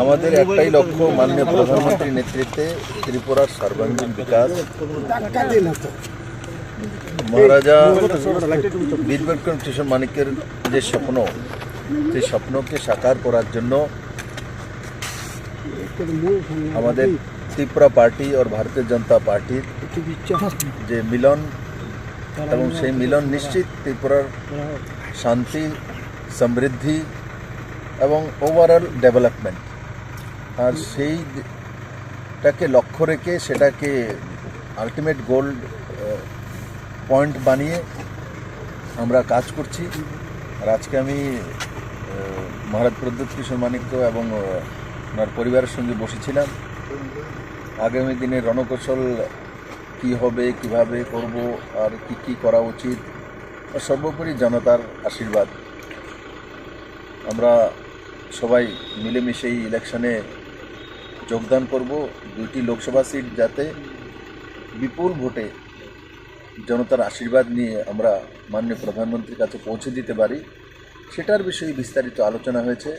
আমাদের একটাই লক্ষ্য, মাননীয় প্রধানমন্ত্রীর নেতৃত্বে ত্রিপুরার সর্বাঙ্গীন বিকাশ। মহারাজা বীর বিক্রম কিশোর মানিক্যের যে স্বপ্ন, সেই স্বপ্নকে সাকার করার জন্য আমাদের ত্রিপুরা পার্টি और ভারতীয় জনতা পার্টির যে মিলন, এবং সেই মিলন নিশ্চিত ত্রিপুরার শান্তি, সমৃদ্ধি এবং ওভারঅল ডেভেলপমেন্ট, আর সেইটাকে লক্ষ্য রেখে সেটাকে আলটিমেট গোল পয়েন্ট বানিয়ে আমরা কাজ করছি। আর আজকে আমি মহারাজ প্রদ্যুৎ কিশোর মানিক্য এবং ওনার পরিবারের সঙ্গে বসেছিলাম। আগামী দিনে রণকৌশল কী হবে, কিভাবে করব, আর কি করা উচিত, আর সর্বোপরি জনতার আশীর্বাদ। আমরা সবাই মিলেমিশে এই ইলেকশনে যোগদান করব। 2টি লোকসভা সিট যাতে বিপুল ভোটে জনতার আশীর্বাদ নিয়ে আমরা মাননীয় প্রধানমন্ত্রীর কাছে পৌঁছে দিতে পারি, সেটার বিষয়ে বিস্তারিত আলোচনা হয়েছে।